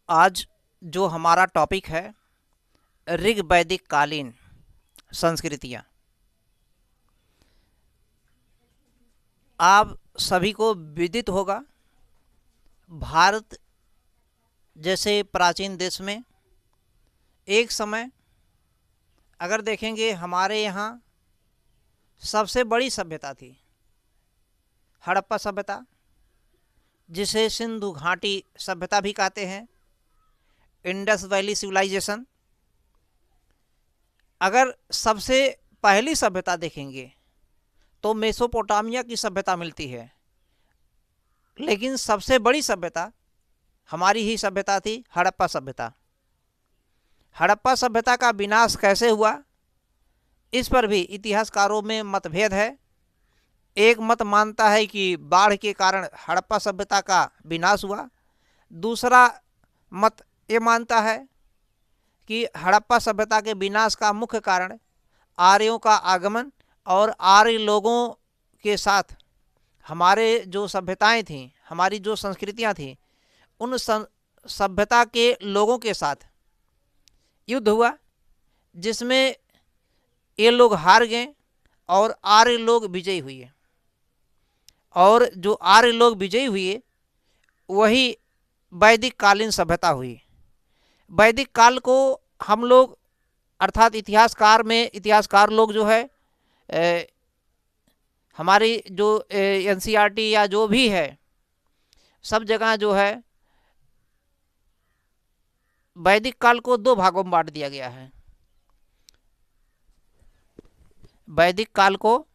आज जो हमारा टॉपिक है ऋग वैदिक कालीन संस्कृतियाँ। आप सभी को विदित होगा, भारत जैसे प्राचीन देश में एक समय अगर देखेंगे हमारे यहाँ सबसे बड़ी सभ्यता थी हड़प्पा सभ्यता, जिसे सिंधु घाटी सभ्यता भी कहते हैं, इंडस वैली सिविलाइजेशन। अगर सबसे पहली सभ्यता देखेंगे तो मेसोपोटामिया की सभ्यता मिलती है, लेकिन सबसे बड़ी सभ्यता हमारी ही सभ्यता थी, हड़प्पा सभ्यता। हड़प्पा सभ्यता का विनाश कैसे हुआ, इस पर भी इतिहासकारों में मतभेद है। एक मत मानता है कि बाढ़ के कारण हड़प्पा सभ्यता का विनाश हुआ, दूसरा मत ये मानता है कि हड़प्पा सभ्यता के विनाश का मुख्य कारण आर्यों का आगमन और आर्य लोगों के साथ हमारे जो सभ्यताएं थीं, हमारी जो संस्कृतियां थीं, उन सभ्यता के लोगों के साथ युद्ध हुआ, जिसमें ये लोग हार गए और आर्य लोग विजयी हुए। और जो आर्य लोग विजयी हुए वही वैदिक कालीन सभ्यता हुई। वैदिक काल को हम लोग अर्थात इतिहासकार लोग जो है हमारी जो एनसीईआरटी या जो भी है सब जगह जो है वैदिक काल को दो भागों में बांट दिया गया है। वैदिक काल को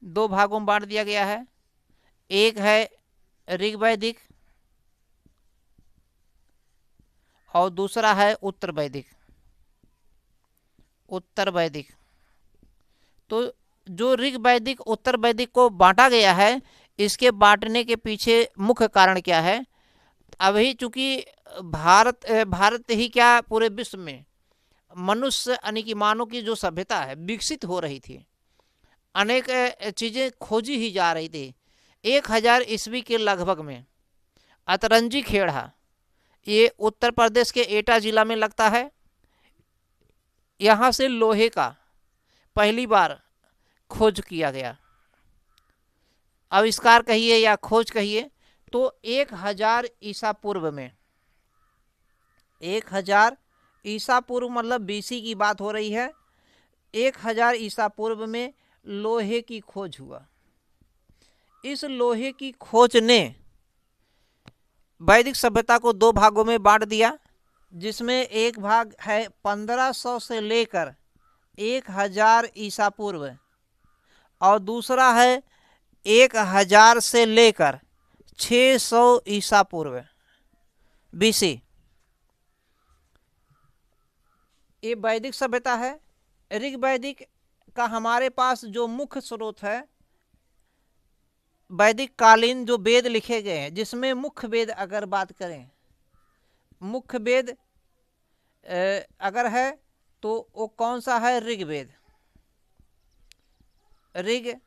दो भागों में बांट दिया गया है। एक है ऋग्वैदिक और दूसरा है उत्तर वैदिक। उत्तर वैदिक तो जो ऋग्वैदिक उत्तर वैदिक को बांटा गया है, इसके बांटने के पीछे मुख्य कारण क्या है? अभी चूंकि भारत ही क्या पूरे विश्व में मनुष्य यानी कि मानव की जो सभ्यता है विकसित हो रही थी, अनेक चीज़ें खोजी ही जा रही थी। 1000 ईस्वी के लगभग में अतरंजी खेड़ा, ये उत्तर प्रदेश के एटा जिला में लगता है। यहाँ से लोहे का पहली बार खोज किया गया, आविष्कार कहिए या खोज कहिए, तो 1000 ईसा पूर्व में, 1000 ईसा पूर्व मतलब बीसी की बात हो रही है। 1000 ईसा पूर्व में लोहे की खोज हुआ। इस लोहे की खोज ने वैदिक सभ्यता को दो भागों में बांट दिया, जिसमें एक भाग है 1500 से लेकर 1000 ईसा पूर्व और दूसरा है 1000 से लेकर 600 ईसा पूर्व बीसी। ये वैदिक सभ्यता है। ऋग्वैदिक का हमारे पास जो मुख्य स्रोत है, वैदिक कालीन जो वेद लिखे गए हैं, जिसमें मुख्य वेद अगर बात करें, मुख्य वेद अगर है तो वो कौन सा है? ऋग्वेद। ऋग्वेद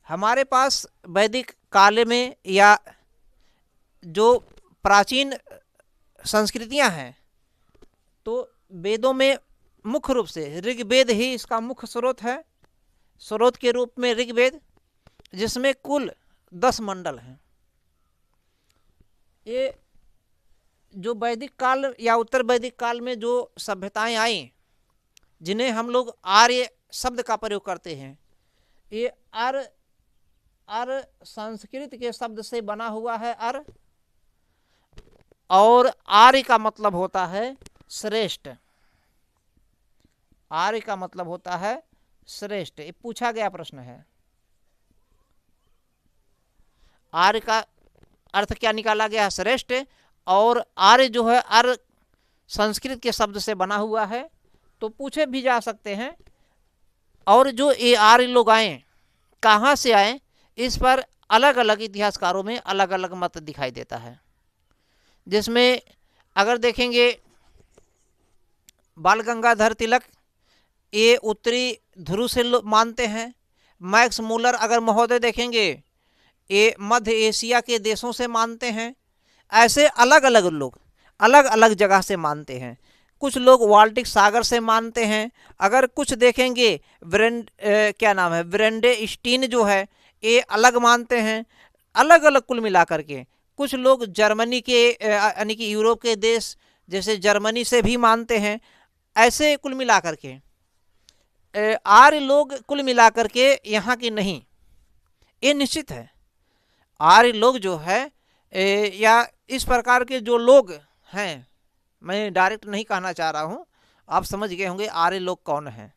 हमारे पास वैदिक काल में या जो प्राचीन संस्कृतियां हैं, तो वेदों में मुख्य रूप से ऋग्वेद ही इसका मुख्य स्रोत है। स्रोत के रूप में ऋग्वेद, जिसमें कुल 10 मंडल हैं। ये जो वैदिक काल या उत्तर वैदिक काल में जो सभ्यताएं आई, जिन्हें हम लोग आर्य शब्द का प्रयोग करते हैं, ये अर संस्कृत के शब्द से बना हुआ है अर, और आर्य का मतलब होता है श्रेष्ठ। आर्य का मतलब होता है श्रेष्ठ। ये पूछा गया प्रश्न है। आर्य का अर्थ क्या निकाला गया है? श्रेष्ठ। और आर्य जो है अर् संस्कृत के शब्द से बना हुआ है, तो पूछे भी जा सकते हैं। और जो ये आर्य लोग आए, कहाँ से आए, इस पर अलग अलग इतिहासकारों में अलग अलग मत दिखाई देता है। जिसमें अगर देखेंगे बाल गंगाधर तिलक, ये उत्तरी ध्रुव से मानते हैं। मैक्स मूलर अगर महोदय देखेंगे, ये मध्य एशिया के देशों से मानते हैं। ऐसे अलग अलग लोग अलग अलग जगह से मानते हैं। कुछ लोग बाल्टिक सागर से मानते हैं। अगर कुछ देखेंगे क्या नाम है, ब्रेंडे स्टीन जो है, ये अलग मानते हैं। अलग अलग कुल मिलाकर के कुछ लोग जर्मनी के यानी कि यूरोप के देश जैसे जर्मनी से भी मानते हैं। ऐसे कुल मिलाकर के आर्य लोग कुल मिलाकर के यहाँ की नहीं, ये निश्चित है। आर्य लोग जो है या इस प्रकार के जो लोग हैं, मैं डायरेक्ट नहीं कहना चाह रहा हूँ, आप समझ गए होंगे आर्य लोग कौन हैं।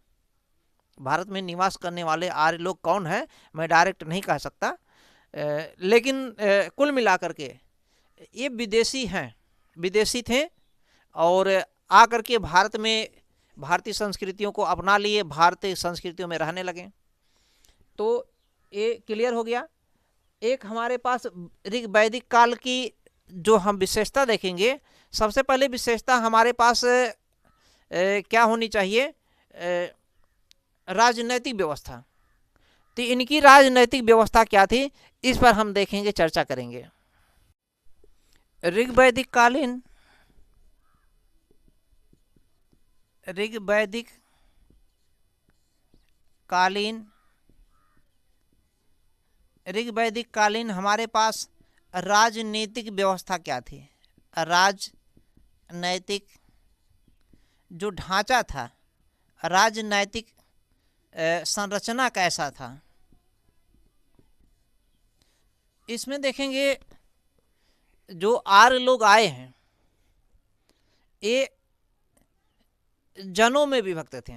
भारत में निवास करने वाले आर्य लोग कौन हैं मैं डायरेक्ट नहीं कह सकता, लेकिन कुल मिलाकर के ये विदेशी हैं, विदेशी थे और आकर के भारत में भारतीय संस्कृतियों को अपना लिए, भारतीय संस्कृतियों में रहने लगे। तो ये क्लियर हो गया। एक हमारे पास ऋग वैदिक काल की जो हम विशेषता देखेंगे, सबसे पहले विशेषता हमारे पास क्या होनी चाहिए, राजनैतिक व्यवस्था। तो इनकी राजनैतिक व्यवस्था क्या थी, इस पर हम देखेंगे, चर्चा करेंगे। ऋग वैदिक कालीन ऋग वैदिक कालीन हमारे पास राजनीतिक व्यवस्था क्या थी, राजनैतिक जो ढांचा था, राजनैतिक संरचना कैसा था। इसमें देखेंगे जो आर्य लोग आए हैं ये जनों में विभक्त थे।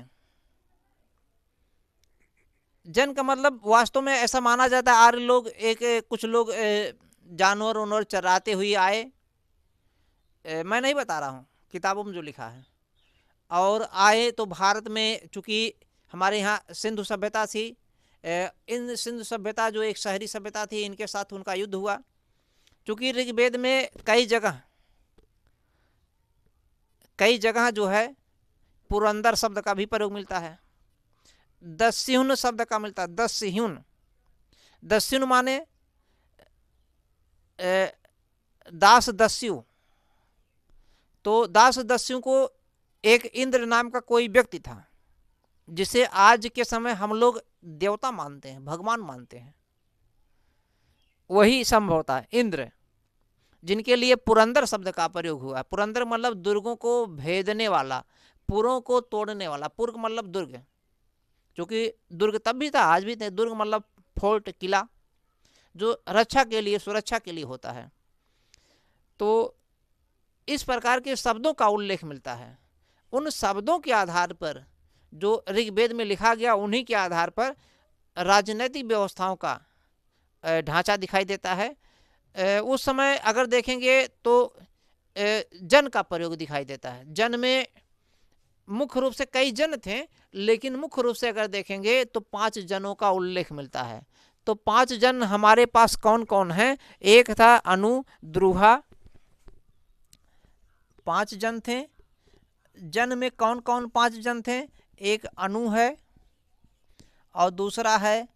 जन का मतलब वास्तव में ऐसा माना जाता है आर्य लोग कुछ लोग जानवर उनवर चराते हुए आए, मैं नहीं बता रहा हूँ, किताबों में जो लिखा है। और आए तो भारत में, चूँकि हमारे यहाँ सिंधु सभ्यता थी, इन सिंधु सभ्यता जो एक शहरी सभ्यता थी, इनके साथ उनका युद्ध हुआ। चूँकि ऋग्वेद में कई जगह जो है पुरंदर शब्द का भी प्रयोग मिलता है, दस्युन शब्द का मिलता है। दस्युन माने दास दस्यु। तो दास दस्यु को एक इंद्र नाम का कोई व्यक्ति था, जिसे आज के समय हम लोग देवता मानते हैं, भगवान मानते हैं। वही संभवतः इंद्र, जिनके लिए पुरंदर शब्द का प्रयोग हुआ। पुरंदर मतलब दुर्गों को भेदने वाला, पुरों को तोड़ने वाला। पुर मतलब दुर्ग, क्योंकि दुर्ग तब भी था, आज भी थे। दुर्ग मतलब फोर्ट, किला, जो रक्षा के लिए, सुरक्षा के लिए होता है। तो इस प्रकार के शब्दों का उल्लेख मिलता है। उन शब्दों के आधार पर जो ऋग्वेद में लिखा गया, उन्हीं के आधार पर राजनीतिक व्यवस्थाओं का ढांचा दिखाई देता है। उस समय अगर देखेंगे तो जन का प्रयोग दिखाई देता है। जन में मुख्य रूप से कई जन थे, लेकिन मुख्य रूप से अगर देखेंगे तो 5 जनों का उल्लेख मिलता है। तो 5 जन हमारे पास कौन कौन हैं? एक था अनु, द्रुहा, 5 जन थे। जन में कौन कौन 5 जन थे? एक अनु है और दूसरा है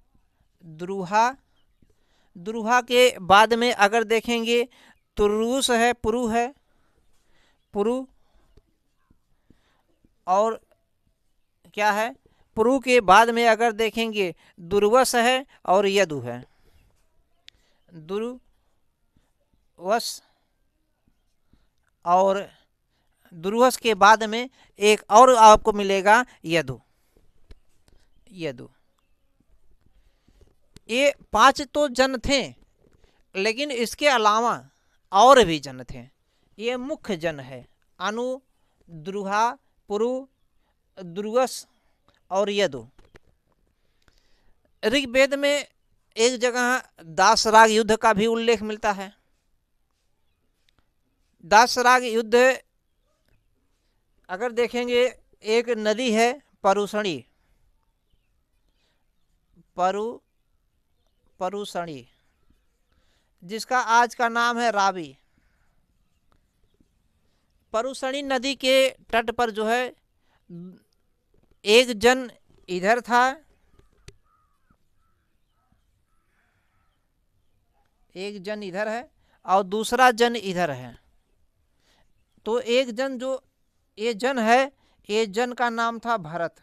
द्रुहा। द्रुहा के बाद में अगर देखेंगे तुरुस है, पुरु है, पुरु। और क्या है? पुरु के बाद में अगर देखेंगे दुर्वस है और यदु है। दुर्वस और दुर्वस के बाद में एक और आपको मिलेगा यदु। ये 5 तो जन थे, लेकिन इसके अलावा और भी जन थे। ये मुख्य जन है, अनु, द्रुहा, पुरु, दुर्वस और यदु। ऋग्वेद में एक जगह दासराग युद्ध का भी उल्लेख मिलता है। दासराग युद्ध अगर देखेंगे, एक नदी है परुषणी, परुषणी, जिसका आज का नाम है रावी। परुषणी नदी के तट पर जो है एक जन इधर था एक जन इधर है और दूसरा जन इधर है। तो एक जन जो ये जन है, ये जन का नाम था भरत,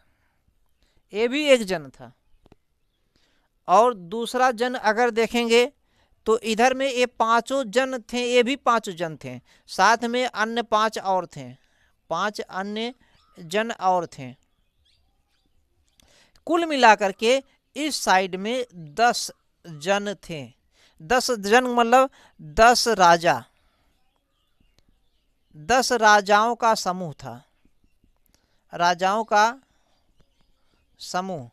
ये भी एक जन था। और दूसरा जन अगर देखेंगे तो इधर में ये पांचों जन थे, ये भी पांचों जन थे, साथ में अन्य 5 और थे, 5 अन्य जन और थे। कुल मिलाकर के इस साइड में 10 जन थे। 10 जन मतलब 10 राजा, 10 राजाओं का समूह था, राजाओं का समूह।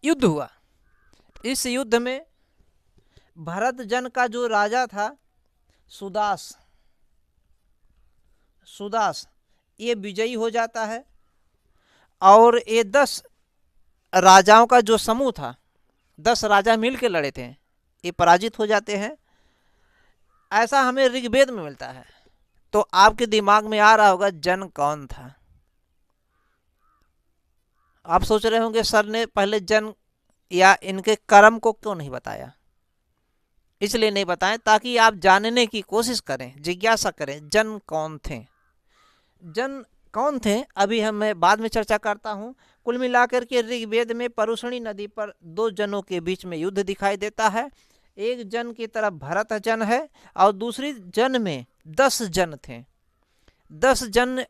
युद्ध हुआ। इस युद्ध में भरत जन का जो राजा था सुदास, सुदास ये विजयी हो जाता है और ये 10 राजाओं का जो समूह था, 10 राजा मिल के लड़े थे, ये पराजित हो जाते हैं। ऐसा हमें ऋग्वेद में मिलता है। तो आपके दिमाग में आ रहा होगा जन कौन था। आप सोच रहे होंगे सर ने पहले जन या इनके कर्म को क्यों नहीं बताया। इसलिए नहीं बताएं ताकि आप जानने की कोशिश करें, जिज्ञासा करें जन कौन थे। जन कौन थे अभी मैं बाद में चर्चा करता हूं। कुल मिलाकर के ऋग्वेद में परुषणी नदी पर 2 जनों के बीच में युद्ध दिखाई देता है। एक जन की तरफ भरत जन है और दूसरी जन में 10 जन थे। 10 जन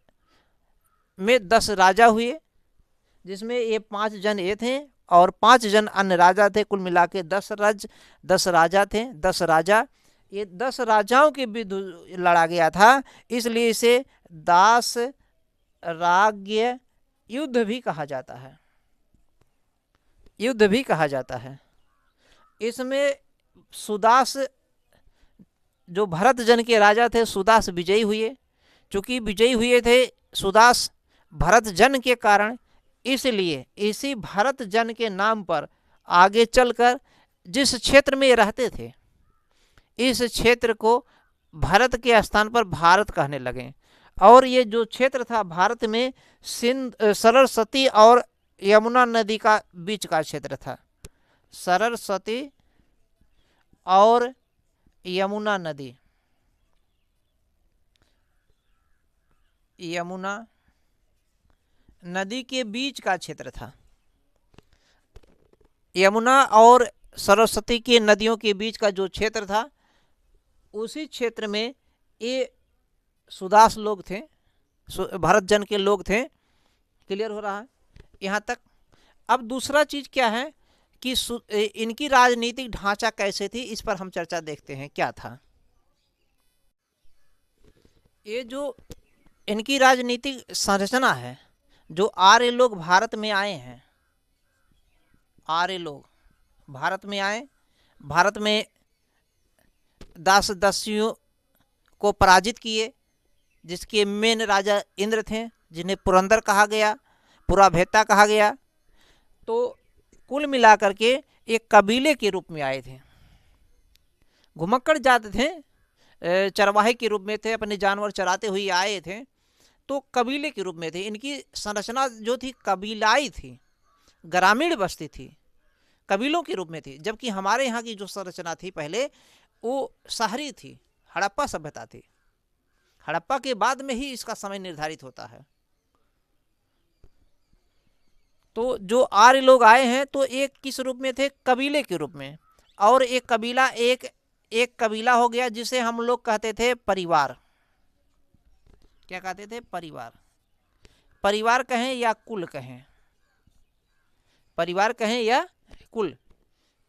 में 10 राजा हुए, जिसमें ये 5 जन ये थे और 5 जन अन्य राजा थे। कुल मिला के 10 राजा थे। 10 राजा, ये 10 राजाओं के विरुद्ध लड़ा गया था, इसलिए इसे दास राज्य युद्ध भी कहा जाता है, युद्ध भी कहा जाता है। इसमें सुदास जो भरत जन के राजा थे, सुदास विजयी हुए। चूंकि विजयी हुए थे सुदास भरत जन के कारण, इसलिए इसी भरत जन के नाम पर आगे चलकर जिस क्षेत्र में रहते थे, इस क्षेत्र को भारत के स्थान पर भारत कहने लगे। और ये जो क्षेत्र था भारत में सरस्वती और यमुना नदी का बीच का क्षेत्र था। सरस्वती और यमुना नदी, यमुना नदी के बीच का क्षेत्र था। यमुना और सरस्वती की नदियों के बीच का जो क्षेत्र था, उसी क्षेत्र में ये सुदास लोग थे, भरत जन के लोग थे। क्लियर हो रहा है यहाँ तक। अब दूसरा चीज क्या है कि इनकी राजनीतिक ढांचा कैसे थी, इस पर हम चर्चा देखते हैं क्या था। ये जो इनकी राजनीतिक संरचना है, जो आर्य लोग भारत में आए हैं, आर्य लोग भारत में आए, भारत में दास दासियों को पराजित किए, जिसके मेन राजा इंद्र थे, जिन्हें पुरंदर कहा गया, पुराभेता कहा गया। तो कुल मिलाकर के एक कबीले के रूप में आए थे। घुमक्कड़ जात थे, चरवाहे के रूप में थे, अपने जानवर चराते हुए आए थे, तो कबीले के रूप में थे। इनकी संरचना जो थी कबीलाई थी, ग्रामीण बस्ती थी, कबीलों के रूप में थी। जबकि हमारे यहाँ की जो संरचना थी पहले, वो शहरी थी, हड़प्पा सभ्यता थी। हड़प्पा के बाद में ही इसका समय निर्धारित होता है। तो जो आर्य लोग आए हैं तो एक किस रूप में थे, कबीले के रूप में। और एक कबीला एक कबीला हो गया जिसे हम लोग कहते थे परिवार। क्या कहते थे, परिवार। परिवार कहें या कुल कहें, परिवार कहें या कुल,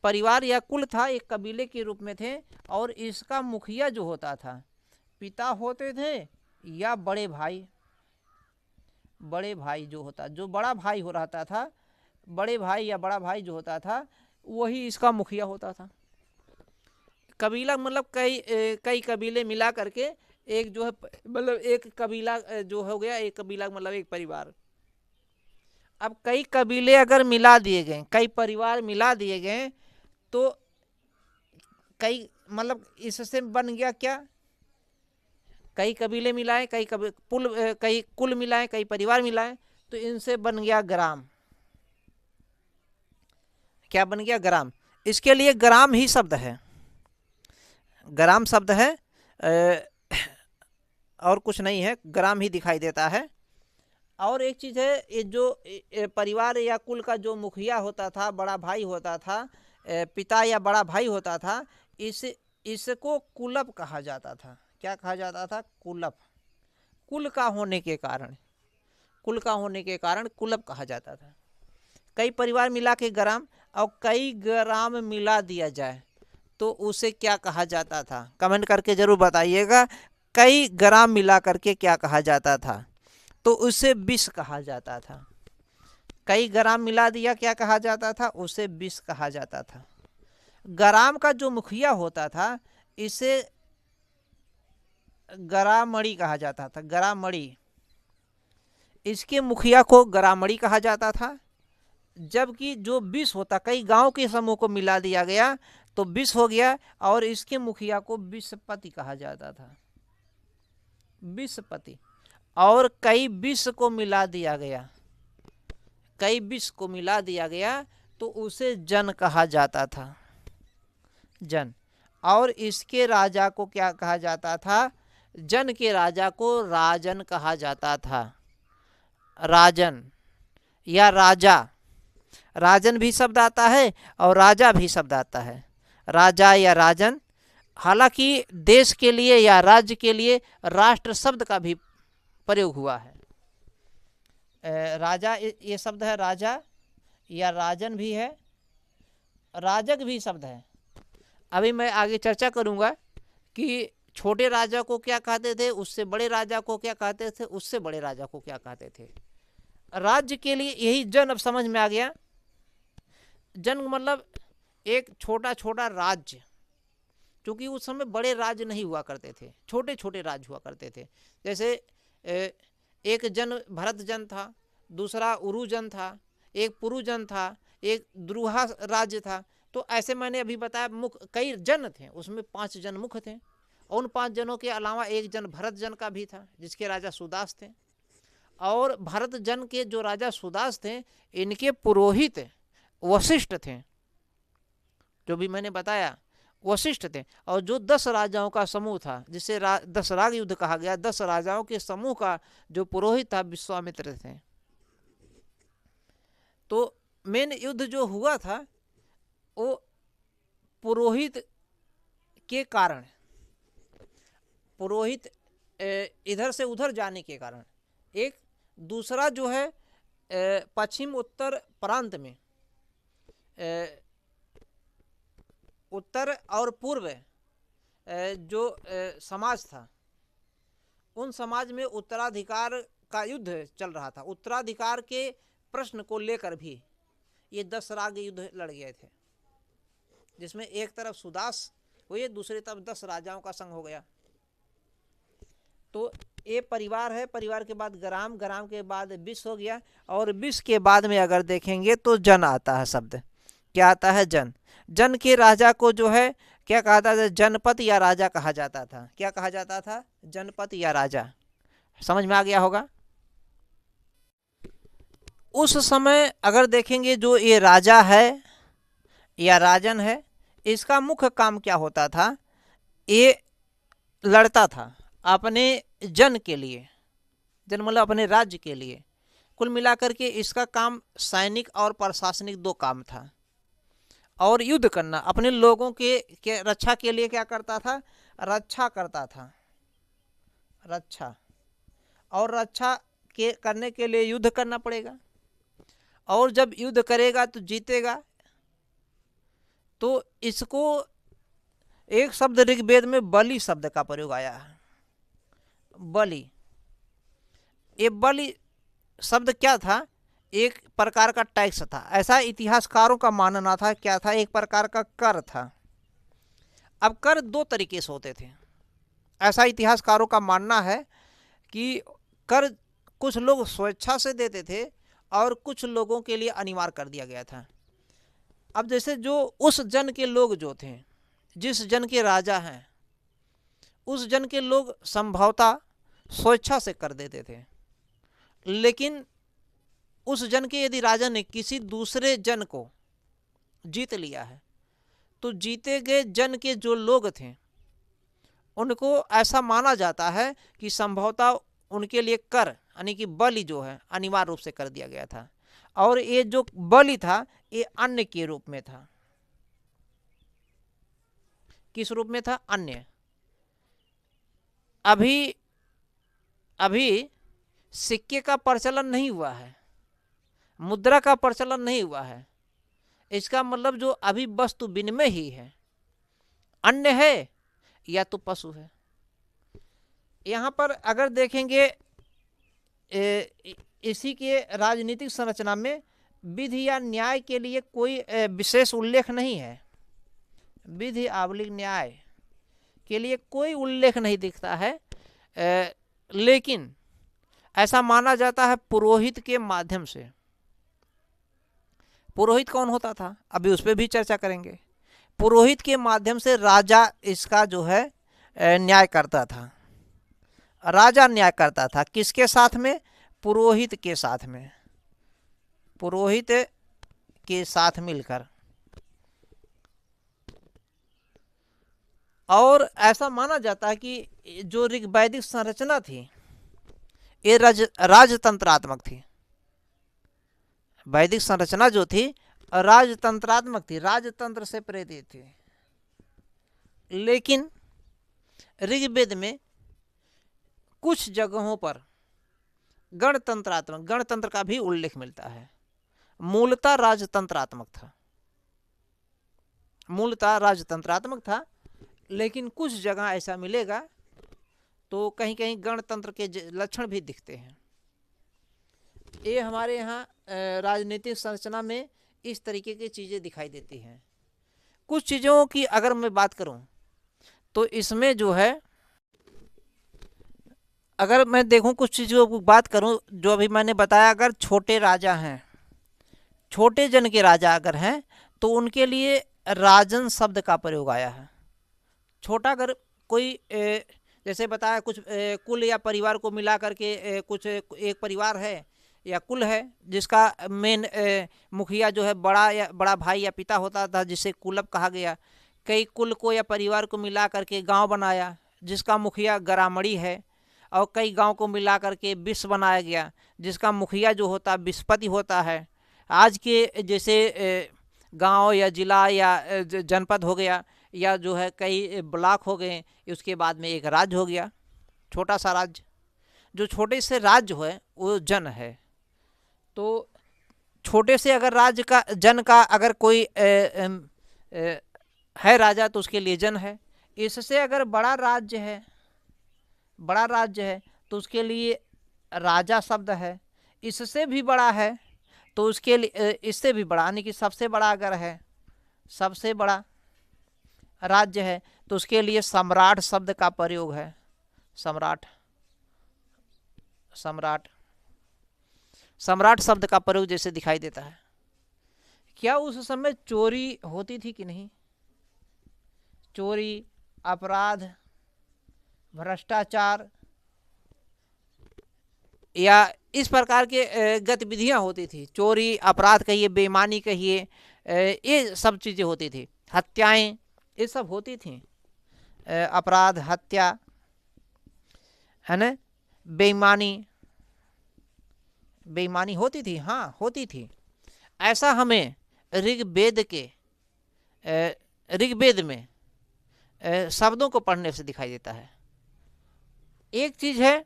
परिवार या कुल था, एक कबीले के रूप में थे। और इसका मुखिया जो होता था, पिता होते थे या बड़े भाई, बड़े भाई जो होता, जो बड़ा भाई हो रहता था, बड़े भाई या बड़ा भाई जो होता था, वही इसका मुखिया होता था। कबीला मतलब कई कबीले मिला करके एक जो है, मतलब एक कबीला जो हो गया, एक कबीला मतलब एक परिवार। अब कई कबीले अगर मिला दिए गए, कई परिवार मिला दिए गए, तो कई मतलब इससे बन गया क्या, कई कबीले मिलाए, कई कुल मिलाए, कई परिवार मिलाए, तो इनसे बन गया ग्राम। क्या बन गया, ग्राम। इसके लिए ग्राम ही शब्द है। ग्राम शब्द है, और कुछ नहीं है, ग्राम ही दिखाई देता है। और एक चीज़ है, ये जो परिवार या कुल का जो मुखिया होता था, बड़ा भाई होता था, पिता या बड़ा भाई होता था, इसको कुलप कहा जाता था। क्या कहा जाता था? कुलप। कुल का होने के कारण, कुल का होने के कारण कुलप कहा जाता था। कई परिवार मिला के ग्राम, और कई ग्राम मिला दिया जाए तो उसे क्या कहा जाता था? कमेंट करके जरूर बताइएगा। कई ग्राम मिला करके क्या कहा जाता था? तो उसे विष कहा जाता था। कई ग्राम मिला दिया, क्या कहा जाता था? उसे विष कहा जाता था। ग्राम का जो मुखिया होता था, इसे ग्रामणी कहा जाता था। ग्रामणी, इसके मुखिया को ग्रामणी कहा जाता था। जबकि जो विष होता, कई गांव के समूह को मिला दिया गया तो विष हो गया, और इसके मुखिया को विषपति कहा जाता था। विषपति। और कई विष को मिला दिया गया, कई विष को मिला दिया गया तो उसे जन कहा जाता था। जन। और इसके राजा को क्या कहा जाता था? जन के राजा को राजन कहा जाता था। राजन या राजा। राजन भी शब्द आता है और राजा भी शब्द आता है। राजा या राजन। हालांकि देश के लिए या राज्य के लिए राष्ट्र शब्द का भी प्रयोग हुआ है। राजा, ये शब्द है राजा, या राजन भी है, राजक भी शब्द है। अभी मैं आगे चर्चा करूंगा कि छोटे राजा को क्या कहते थे, उससे बड़े राजा को क्या कहते थे, उससे बड़े राजा को क्या कहते थे। राज्य के लिए यही जन अब समझ में आ गया। जन मतलब एक छोटा छोटा राज्य, क्योंकि उस समय बड़े राज्य नहीं हुआ करते थे, छोटे छोटे राज्य हुआ करते थे। जैसे एक जन भरत जन था, दूसरा उरु जन था, एक पुरु जन था, एक द्रुहा राज्य था। तो ऐसे मैंने अभी बताया, मुख्य कई जन थे, उसमें 5 जन मुख्य थे। और उन 5 जनों के अलावा एक जन भरत जन का भी था, जिसके राजा सुदास थे। और भरत जन के जो राजा सुदास थे, इनके पुरोहित वशिष्ठ थे, जो भी मैंने बताया वशिष्ठ थे। और जो 10 राजाओं का समूह था, जिसे 10 राग युद्ध कहा गया, 10 राजाओं के समूह का जो पुरोहित था, विश्वामित्र थे। तो मेन युद्ध जो हुआ था वो पुरोहित के कारण, पुरोहित इधर से उधर जाने के कारण। एक दूसरा जो है पश्चिम उत्तर प्रांत में, उत्तर और पूर्व जो समाज था, उन समाज में उत्तराधिकार का युद्ध चल रहा था। उत्तराधिकार के प्रश्न को लेकर भी ये 10 राग युद्ध लड़ गए थे, जिसमें एक तरफ सुदास हुए, दूसरी तरफ 10 राजाओं का संग हो गया। तो ये परिवार है, परिवार के बाद ग्राम, ग्राम के बाद विष हो गया, और विष के बाद में अगर देखेंगे तो जन आता है शब्द। क्या आता है? जन। जन के राजा को जो है क्या कहा जाता था? जनपद या राजा कहा जाता था। क्या कहा जाता था? जनपद या राजा। समझ में आ गया होगा। उस समय अगर देखेंगे, जो ये राजा है या राजन है, इसका मुख्य काम क्या होता था? ये लड़ता था अपने जन के लिए, जन मतलब अपने राज्य के लिए। कुल मिलाकर के इसका काम सैनिक और प्रशासनिक 2 काम था। और युद्ध करना, अपने लोगों के रक्षा के लिए क्या करता था? रक्षा करता था। रक्षा। और रक्षा के करने के लिए युद्ध करना पड़ेगा, और जब युद्ध करेगा तो जीतेगा। तो इसको एक शब्द ऋग्वेद में बलि शब्द का प्रयोग आया है। बलि। ये बलि शब्द क्या था? एक प्रकार का टैक्स था, ऐसा इतिहासकारों का मानना था। क्या था? एक प्रकार का कर था। अब कर 2 तरीके से होते थे, ऐसा इतिहासकारों का मानना है कि कर कुछ लोग स्वेच्छा से देते थे और कुछ लोगों के लिए अनिवार्य कर दिया गया था। अब जैसे जो उस जन के लोग जो थे, जिस जन के राजा हैं, उस जन के लोग संभवतः स्वेच्छा से कर देते थे। लेकिन उस जन के यदि राजा ने किसी दूसरे जन को जीत लिया है, तो जीते गए जन के जो लोग थे उनको ऐसा माना जाता है कि संभवतः उनके लिए कर यानी कि बलि जो है अनिवार्य रूप से कर दिया गया था, और ये जो बलि था ये अन्न के रूप में था। किस रूप में था? अन्न। अभी अभी सिक्के का प्रचलन नहीं हुआ है, मुद्रा का प्रचलन नहीं हुआ है। इसका मतलब जो अभी वस्तु विनिमय ही है, अन्न है या तो पशु है। यहाँ पर अगर देखेंगे इसी के राजनीतिक संरचना में विधि या न्याय के लिए कोई विशेष उल्लेख नहीं है। विधि आवलिक न्याय के लिए कोई उल्लेख नहीं दिखता है, लेकिन ऐसा माना जाता है पुरोहित के माध्यम से। पुरोहित कौन होता था, अभी उस पर भी चर्चा करेंगे। पुरोहित के माध्यम से राजा इसका जो है न्याय करता था। राजा न्याय करता था किसके साथ में? पुरोहित के साथ में, पुरोहित के साथ मिलकर। और ऐसा माना जाता है कि जो ऋग्वैदिक संरचना थी ये राजतंत्रात्मक थी। वैदिक संरचना जो थी राजतंत्रात्मक थी, राजतंत्र से प्रेरित थी। लेकिन ऋग्वेद में कुछ जगहों पर गणतंत्रात्मक, गणतंत्र का भी उल्लेख मिलता है। मूलतः राजतंत्रात्मक था, मूलतः राजतंत्रात्मक था, लेकिन कुछ जगह ऐसा मिलेगा तो कहीं कहीं गणतंत्र के लक्षण भी दिखते हैं। ये हमारे यहाँ राजनीतिक संरचना में इस तरीके की चीज़ें दिखाई देती हैं। कुछ चीज़ों की अगर मैं बात करूं तो इसमें जो है, अगर मैं देखूं कुछ चीज़ों की बात करूं जो अभी मैंने बताया, अगर छोटे राजा हैं, छोटे जन के राजा अगर हैं तो उनके लिए राजन शब्द का प्रयोग आया है। छोटा अगर कोई जैसे बताया कुछ कुल या परिवार को मिला करके कुछ एक परिवार है या कुल है जिसका मेन मुखिया जो है बड़ा या बड़ा भाई या पिता होता था, जिसे कुलब कहा गया। कई कुल को या परिवार को मिला करके गांव बनाया जिसका मुखिया ग्रामणी है, और कई गांव को मिला करके विश्व बनाया गया जिसका मुखिया जो होता विस्पति होता है। आज के जैसे गांव या जिला या जनपद हो गया या जो है कई ब्लॉक हो गए, उसके बाद में एक राज्य हो गया, छोटा सा राज्य। जो छोटे से राज्य है वो जन है। तो छोटे से अगर राज्य का जन का अगर कोई है राजा तो उसके लिए जन है। इससे अगर बड़ा राज्य है, बड़ा राज्य है तो उसके लिए राजा शब्द है। इससे भी बड़ा है तो उसके लिए, इससे भी बड़ा यानी कि सबसे बड़ा अगर है, सबसे बड़ा राज्य है तो उसके लिए सम्राट शब्द का प्रयोग है। सम्राट, सम्राट, सम्राट शब्द का प्रयोग जैसे दिखाई देता है। क्या उस समय चोरी होती थी कि नहीं? चोरी, अपराध, भ्रष्टाचार या इस प्रकार के गतिविधियां होती थी। चोरी, अपराध कहिए, बेईमानी कहिए, ये सब चीज़ें होती थी। हत्याएं ये सब होती थी। अपराध, हत्या, है ना, बेईमानी, बेईमानी होती थी, हाँ होती थी। ऐसा हमें ऋग्वेद के ऋग्वेद में शब्दों को पढ़ने से दिखाई देता है। एक चीज़ है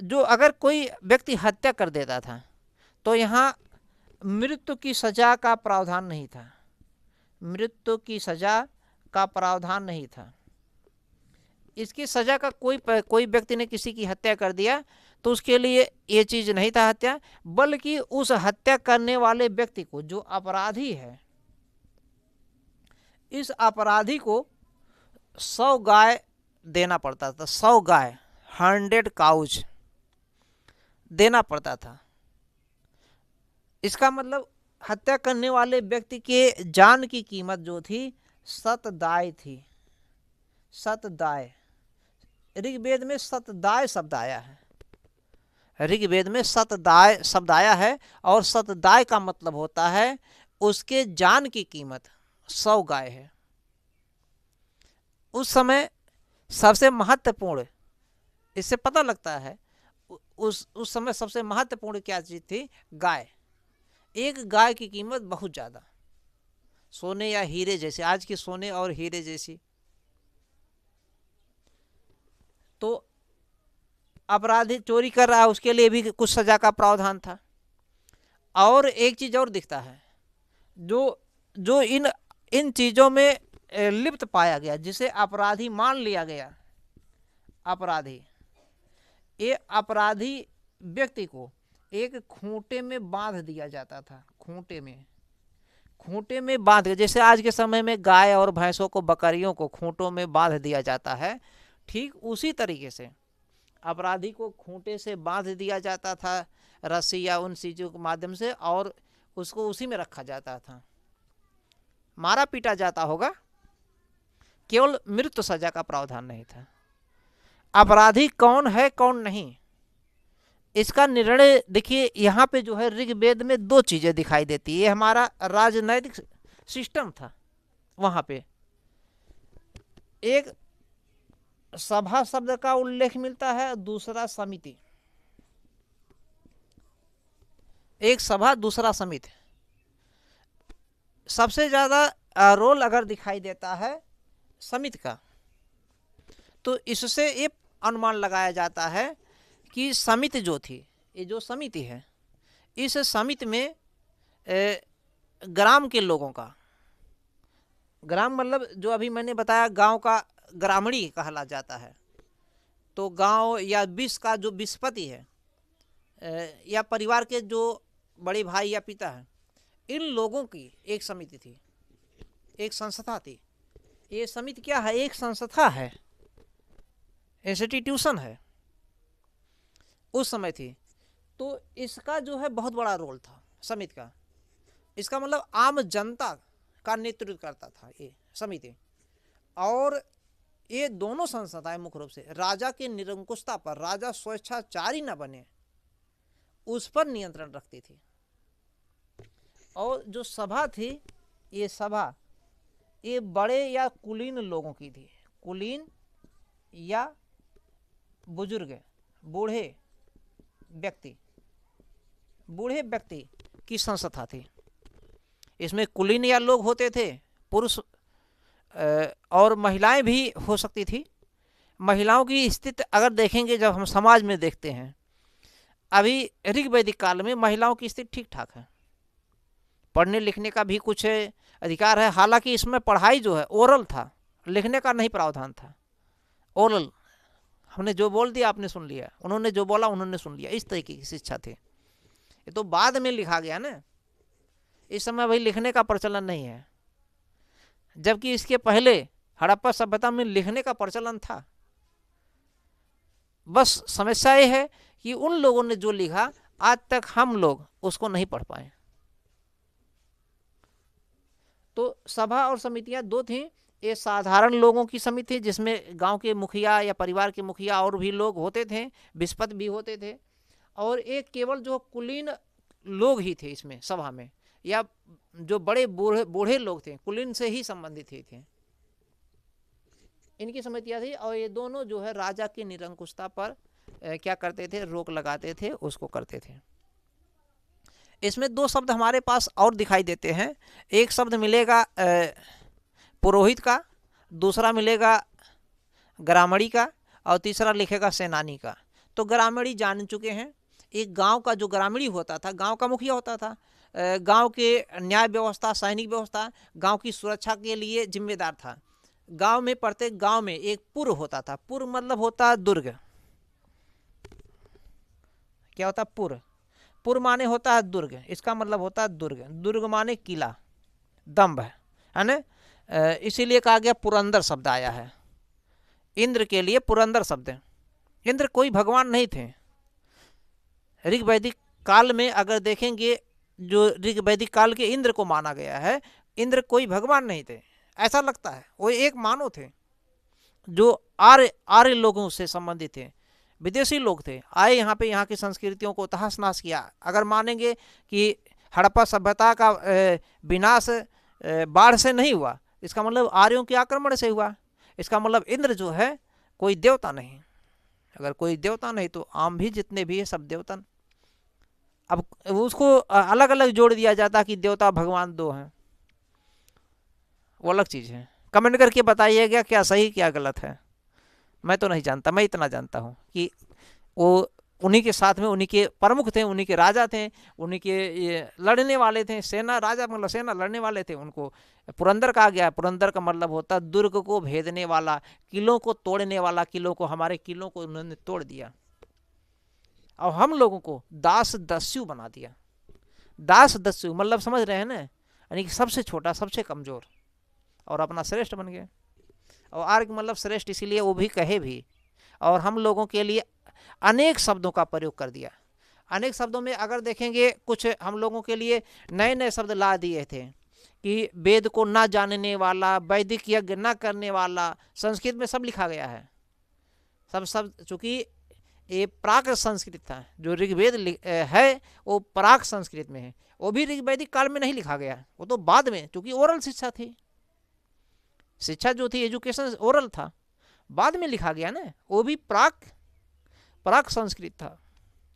जो अगर कोई व्यक्ति हत्या कर देता था तो यहाँ मृत्यु की सज़ा का प्रावधान नहीं था, मृत्यु की सज़ा का प्रावधान नहीं था। इसकी सज़ा का कोई व्यक्ति ने किसी की हत्या कर दिया तो उसके लिए ये चीज़ नहीं था हत्या, बल्कि उस हत्या करने वाले व्यक्ति को, जो अपराधी है, इस अपराधी को 100 गाय देना पड़ता था। 100 गाय, 100 काउज देना पड़ता था। इसका मतलब हत्या करने वाले व्यक्ति के जान की कीमत जो थी 7 थी। 7। ऋग्वेद में 7 शब्द आया है, ऋग्वेद में 7 शब्द आया है, और 7 का मतलब होता है उसके जान की कीमत 100 गाय है। उस समय सबसे महत्वपूर्ण, इससे पता लगता है उस समय सबसे महत्वपूर्ण क्या चीज थी? गाय। एक गाय की कीमत बहुत ज्यादा, सोने या हीरे जैसे, आज की सोने और हीरे जैसी। तो अपराधी चोरी कर रहा है, उसके लिए भी कुछ सजा का प्रावधान था। और एक चीज और दिखता है, जो जो इन चीजों में लिप्त पाया गया, जिसे अपराधी मान लिया गया, अपराधी, ये अपराधी व्यक्ति को एक खूंटे में बांध दिया जाता था। खूंटे में बांध के, जैसे आज के समय में गाय और भैंसों को, बकरियों को खूंटों में बांध दिया जाता है, ठीक उसी तरीके से अपराधी को खूंटे से बांध दिया जाता था, रस्सी या उन चीजों के माध्यम से, और उसको उसी में रखा जाता था, मारा पीटा जाता होगा, केवल मृत्यु सजा का प्रावधान नहीं था। अपराधी कौन है कौन नहीं, इसका निर्णय देखिए यहाँ पे जो है ऋग्वेद में दो चीजें दिखाई देती है। ये हमारा राजनैतिक सिस्टम था, वहां पे एक सभा शब्द का उल्लेख मिलता है, दूसरा समिति। एक सभा, दूसरा समिति। सबसे ज्यादा रोल अगर दिखाई देता है समिति का, तो इससे ये अनुमान लगाया जाता है कि समिति जो थी, ये जो समिति है, इस समिति में ग्राम के लोगों का, ग्राम मतलब जो अभी मैंने बताया गांव का ग्रामणी कहला जाता है, तो गांव या विश्व का जो विश्वपति है, या परिवार के जो बड़े भाई या पिता हैं, इन लोगों की एक समिति थी, एक संस्था थी। ये समिति क्या है? एक संस्था है, इंस्टीट्यूशन है, उस समय थी। तो इसका जो है बहुत बड़ा रोल था समिति का। इसका मतलब आम जनता का नेतृत्व करता था ये समिति। और ये दोनों संस्थाएं मुख्य रूप से राजा के निरंकुशता पर, राजा स्वेच्छाचारी न बने, उस पर नियंत्रण रखती थी। और जो सभा थी, ये सभा ये बड़े या कुलीन लोगों की थी, कुलीन या बुजुर्ग, बूढ़े व्यक्ति की संस्था थी। इसमें कुलीन या लोग होते थे, पुरुष और महिलाएं भी हो सकती थी। महिलाओं की स्थिति अगर देखेंगे, जब हम समाज में देखते हैं, अभी ऋग्वैदिक काल में महिलाओं की स्थिति ठीक ठाक है, पढ़ने लिखने का भी कुछ अधिकार है। हालांकि इसमें पढ़ाई जो है ओरल था, लिखने का नहीं प्रावधान था। ओरल, हमने जो बोल दिया आपने सुन लिया, उन्होंने जो बोला उन्होंने सुन लिया, इस तरीके की शिक्षा थी। ये तो बाद में लिखा गया ना, इस समय भाई लिखने का प्रचलन नहीं है, जबकि इसके पहले हड़प्पा सभ्यता में लिखने का प्रचलन था। बस समस्या ये है कि उन लोगों ने जो लिखा, आज तक हम लोग उसको नहीं पढ़ पाए। तो सभा और समितियां दो थीं। ये साधारण लोगों की समिति, जिसमें गांव के मुखिया या परिवार के मुखिया और भी लोग होते थे, विस्पत भी होते थे। और एक केवल जो कुलीन लोग ही थे इसमें सभा में, या जो बड़े बूढ़े लोग थे, कुलीन से ही संबंधित ही थे, इनकी समितियां थी। और ये दोनों जो है राजा की निरंकुशता पर क्या करते थे? रोक लगाते थे, उसको करते थे। इसमें दो शब्द हमारे पास और दिखाई देते हैं। एक शब्द मिलेगा पुरोहित का, दूसरा मिलेगा ग्रामणी का, और तीसरा लिखेगा सेनानी का। तो ग्रामणी जान चुके हैं, एक गांव का जो ग्रामीणी होता था, गांव का मुखिया होता था, गांव के न्याय व्यवस्था, सैनिक व्यवस्था, गांव की सुरक्षा के लिए जिम्मेदार था। गांव में, प्रत्येक गांव में एक पुर होता था। पुर मतलब होता है दुर्ग। क्या होता है? पुर। पुर माने होता है दुर्ग, इसका मतलब होता है दुर्ग। दुर्ग माने किला, दम्भ, है ना। इसीलिए कहा गया पुरंदर शब्द आया है। इंद्र के लिए पुरंदर शब्द। इंद्र कोई भगवान नहीं थे। ऋग्वैदिक काल में अगर देखेंगे, जो ऋग्वैदिक काल के इंद्र को माना गया है, इंद्र कोई भगवान नहीं थे, ऐसा लगता है। वो एक मानव थे जो आर्य लोगों से संबंधित थे, विदेशी लोग थे, आए यहाँ पे, यहाँ की संस्कृतियों को तहस नहस किया। अगर मानेंगे कि हड़प्पा सभ्यता का विनाश बाढ़ से नहीं हुआ, इसका मतलब आर्यों के आक्रमण से हुआ। इसका मतलब इंद्र जो है कोई देवता नहीं। अगर कोई देवता नहीं तो आम भी जितने भी है सब देवता। अब उसको अलग अलग जोड़ दिया जाता कि देवता भगवान दो हैं, वो अलग चीज़ है। कमेंट करके बताइएगा क्या सही क्या गलत है। मैं तो नहीं जानता, मैं इतना जानता हूँ कि वो उन्हीं के साथ में उन्हीं के प्रमुख थे, उन्हीं के राजा थे, उन्हीं के ये लड़ने वाले थे। सेना राजा मतलब सेना लड़ने वाले थे, उनको पुरंदर कहा गया। पुरंदर का मतलब होता दुर्ग को भेदने वाला, किलों को तोड़ने वाला। किलों को, हमारे किलों को उन्होंने तोड़ दिया और हम लोगों को दास दस्यु बना दिया। दास दस्यु मतलब समझ रहे हैं ना, यानी कि सबसे छोटा सबसे कमज़ोर, और अपना श्रेष्ठ बन गए। और आर्ग मतलब श्रेष्ठ, इसीलिए वो भी कहे भी। और हम लोगों के लिए अनेक शब्दों का प्रयोग कर दिया। अनेक शब्दों में अगर देखेंगे कुछ हम लोगों के लिए नए नए शब्द ला दिए थे कि वेद को ना जानने वाला, वैदिक यज्ञ ना करने वाला। संस्कृत में सब लिखा गया है, सब चूँकि ये प्राक संस्कृत था। जो ऋग्वेद है वो प्राक संस्कृत में है। वो भी ऋग्वैदिक काल में नहीं लिखा गया, वो तो बाद में, क्योंकि ओरल शिक्षा थी। शिक्षा जो थी, एजुकेशन ओरल था, बाद में लिखा गया ना। वो भी प्राक संस्कृत था।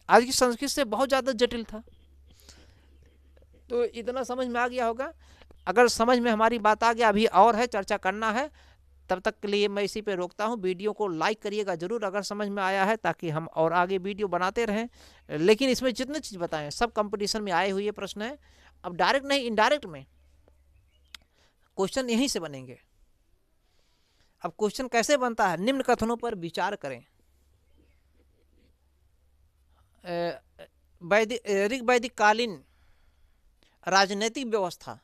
आज की संस्कृत से बहुत ज़्यादा जटिल था। तो इतना समझ में आ गया होगा। अगर समझ में हमारी बात आ गया, अभी और है चर्चा करना है, तब तक के लिए मैं इसी पे रोकता हूँ। वीडियो को लाइक करिएगा ज़रूर अगर समझ में आया है, ताकि हम और आगे वीडियो बनाते रहें। लेकिन इसमें जितने चीज़ बताएं सब कंपटीशन में आए हुए प्रश्न है। अब डायरेक्ट नहीं, इनडायरेक्ट में क्वेश्चन यहीं से बनेंगे। अब क्वेश्चन कैसे बनता है, निम्न कथनों पर विचार करें। ऋग वैदिक कालीन राजनीतिक व्यवस्था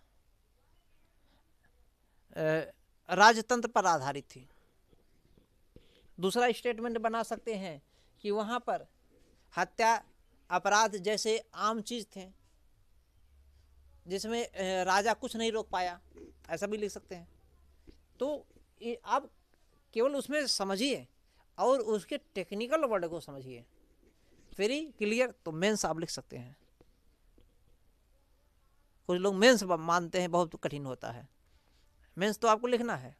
राजतंत्र पर आधारित थी। दूसरा स्टेटमेंट बना सकते हैं कि वहाँ पर हत्या अपराध जैसे आम चीज़ थे, जिसमें राजा कुछ नहीं रोक पाया, ऐसा भी लिख सकते हैं। तो आप केवल उसमें समझिए और उसके टेक्निकल वर्ड को समझिए, फिर ही क्लियर। तो मेंस आप लिख सकते हैं। कुछ लोग मेंस मानते हैं बहुत कठिन होता है, मेंस तो आपको लिखना है,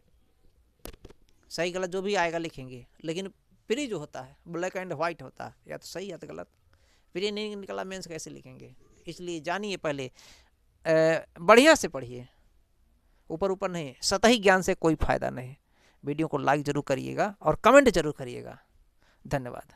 सही गलत जो भी आएगा लिखेंगे। लेकिन प्री जो होता है ब्लैक एंड वाइट होता है, या तो सही या तो गलत। प्री नहीं निकला मेंस कैसे लिखेंगे। इसलिए जानिए पहले, बढ़िया से पढ़िए, ऊपर ऊपर नहीं। सतही ज्ञान से कोई फायदा नहीं। वीडियो को लाइक जरूर करिएगा और कमेंट जरूर करिएगा। धन्यवाद।